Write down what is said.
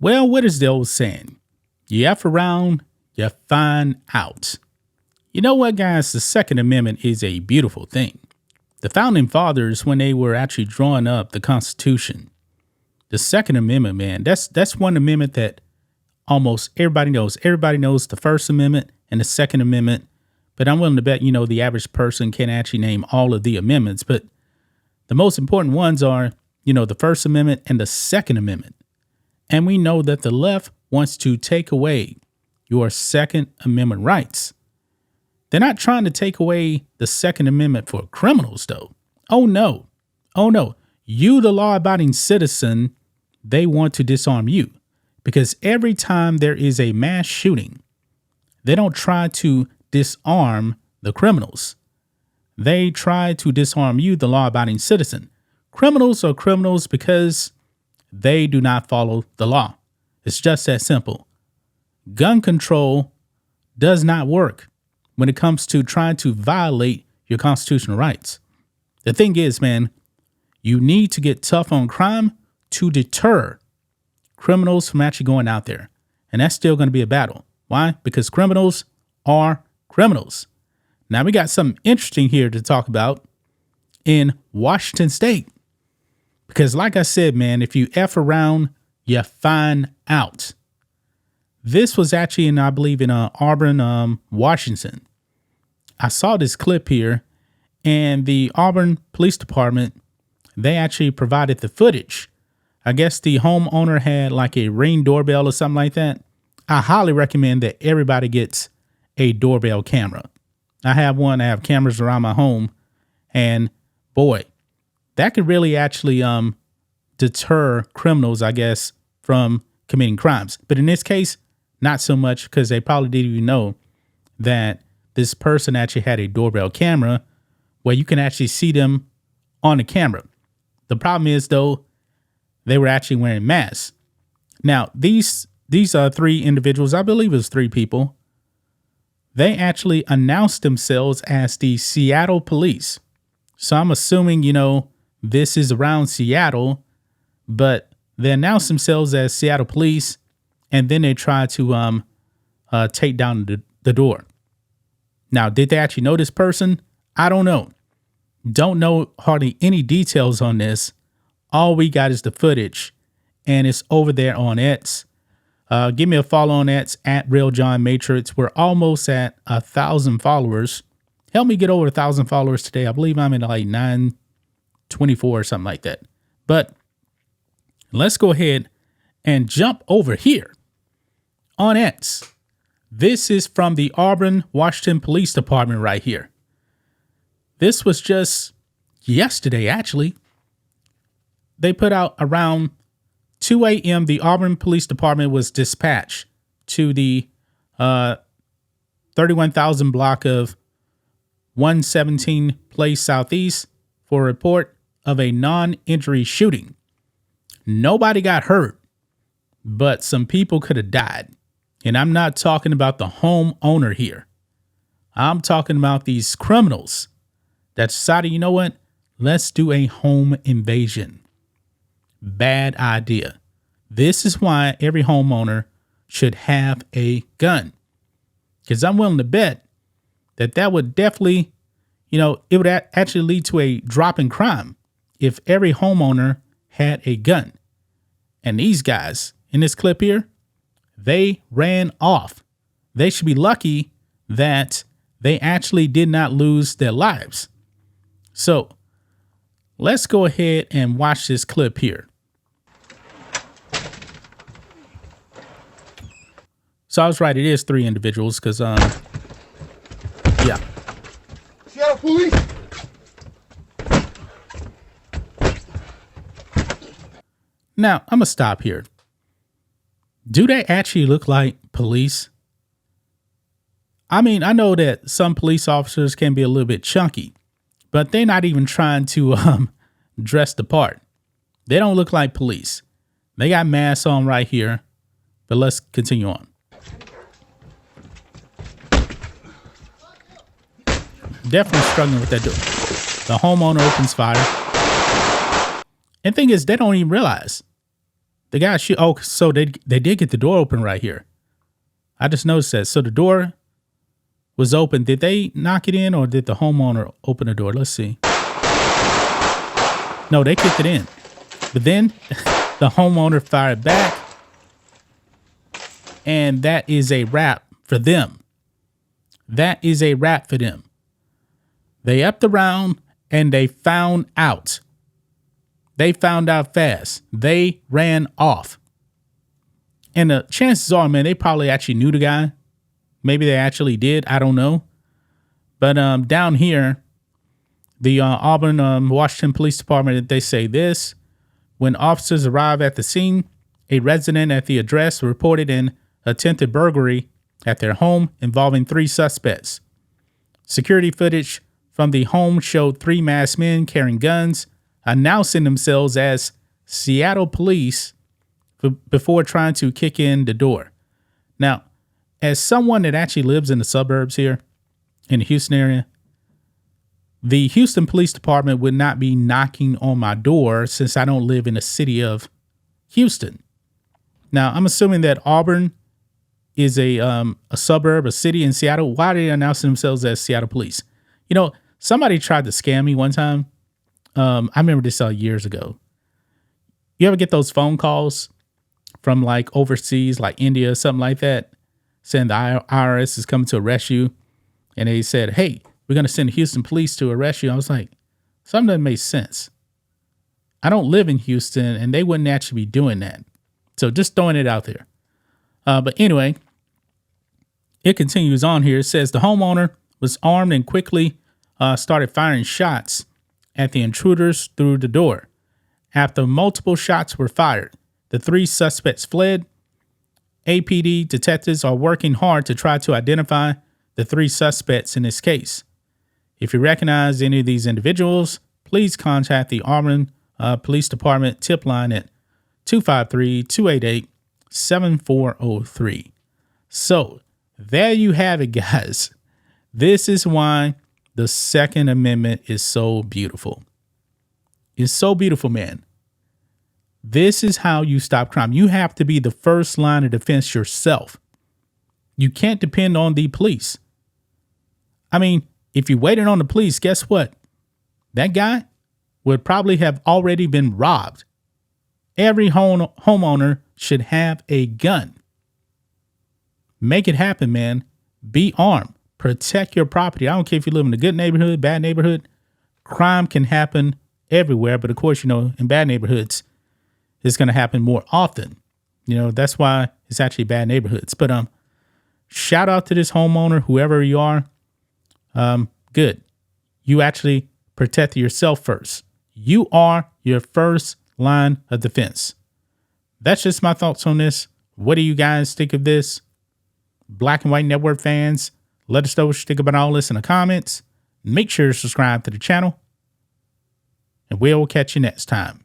Well, what is the old saying? You F around, you find out. You know what, guys? The Second Amendment is a beautiful thing. The founding fathers, when they were actually drawing up the Constitution, the Second Amendment, man, that's one amendment that almost everybody knows. Everybody knows the First Amendment and the Second Amendment, but I'm willing to bet, the average person can't actually name all of the amendments. But the most important ones are, the First Amendment and the Second Amendment. And we know that the left wants to take away your Second Amendment rights. They're not trying to take away the Second Amendment for criminals, though. Oh, no. Oh, no. You, the law-abiding citizen, they want to disarm you. Because every time there is a mass shooting, they don't try to disarm the criminals. They try to disarm you, the law-abiding citizen. Criminals are criminals because they do not follow the law. It's just that simple. Gun control does not work when it comes to trying to violate your constitutional rights. The thing is, man, you need to get tough on crime to deter criminals from actually going out there. And that's still going to be a battle. Why? Because criminals are criminals. Now, we got something interesting here to talk about in Washington State. Because like I said, man, if you F around, you find out. This was actually I believe in Auburn, Washington. I saw this clip here, and the Auburn Police Department, they actually provided the footage. I guess the homeowner had like a Ring doorbell or something like that. I highly recommend that everybody gets a doorbell camera. I have one. I have cameras around my home, and boy, that could really actually deter criminals, I guess, from committing crimes. But in this case, not so much, because they probably didn't even know that this person actually had a doorbell camera where you can actually see them on the camera. The problem is, though, they were actually wearing masks. Now, these are three individuals. I believe it was three people. They actually announced themselves as the Seattle police. So I'm assuming, this is around Seattle, but they announced themselves as Seattle police, and then they tried to take down the door. Now, did they actually know this person? I don't know. Don't know hardly any details on this. All we got is the footage, and it's over there on X. Give me a follow on X at RealJohnMatrix. We're almost at 1,000 followers. Help me get over 1,000 followers today. I believe I'm at like 924 or something like that. But let's go ahead and jump over here on X. This is from the Auburn, Washington Police Department right here. This was just yesterday, actually. They put out around 2 a.m. The Auburn Police Department was dispatched to the 31,000 block of 117 Place Southeast for a report of a non-injury shooting. Nobody got hurt, but some people could have died. And I'm not talking about the homeowner here. I'm talking about these criminals that decided, you know what? Let's do a home invasion. Bad idea. This is why every homeowner should have a gun. Because I'm willing to bet that would definitely, it would actually lead to a drop in crime if every homeowner had a gun. And these guys in this clip here, they ran off. They should be lucky that they actually did not lose their lives. So let's go ahead and watch this clip here. So I was right. It is three individuals because, yeah. Seattle police. Now, I'm going to stop here. Do they actually look like police? I mean, I know that some police officers can be a little bit chunky, but they're not even trying to dress the part. They don't look like police. They got masks on right here, but let's continue on. Definitely struggling with that door. The homeowner opens fire. And thing is, they don't even realize The guy shoot. Oh, so they did get the door open right here. I just noticed that. So the door was open. Did they knock it in, or did the homeowner open the door? Let's see. No, they kicked it in. But then the homeowner fired back, and that is a wrap for them. That is a wrap for them. They upped the round, and they found out. They found out fast. They ran off. And the chances are, man, they probably actually knew the guy. Maybe they actually did. I don't know. But down here, the Auburn, Washington Police Department, they say this. When officers arrived at the scene, a resident at the address reported an attempted burglary at their home involving 3 suspects. Security footage from the home showed 3 masked men carrying guns, announcing themselves as Seattle police before trying to kick in the door. Now, as someone that actually lives in the suburbs here in the Houston area, the Houston Police Department would not be knocking on my door since I don't live in the city of Houston. Now, I'm assuming that Auburn is a suburb, a city in Seattle. Why are they announcing themselves as Seattle police? You know, somebody tried to scam me one time. I remember this years ago. You ever get those phone calls from like overseas, like India, something like that, saying the IRS is coming to arrest you? And they said, hey, we're going to send the Houston police to arrest you. I was like, something doesn't make sense. I don't live in Houston, and they wouldn't actually be doing that. So just throwing it out there. But anyway, it continues on here. It says the homeowner was armed and quickly started firing shots at the intruders through the door. After multiple shots were fired, the 3 suspects fled. APD detectives are working hard to try to identify the 3 suspects in this case. If you recognize any of these individuals, please contact the Auburn Police Department tip line at 253-288-7403. So there you have it, guys. This is why the Second Amendment is so beautiful. It's so beautiful, man. This is how you stop crime. You have to be the first line of defense yourself. You can't depend on the police. I mean, if you waited on the police, guess what? That guy would probably have already been robbed. Every homeowner should have a gun. Make it happen, man. Be armed. Protect your property. I don't care if you live in a good neighborhood, bad neighborhood. Crime can happen everywhere. But of course, you know, in bad neighborhoods, it's going to happen more often. You know, that's why it's actually bad neighborhoods. But shout out to this homeowner, whoever you are. Good. You actually protect yourself first. You are your first line of defense. That's just my thoughts on this. What do you guys think of this? Black and White Network fans, let us know what you think about all this in the comments. Make sure to subscribe to the channel, and we'll catch you next time.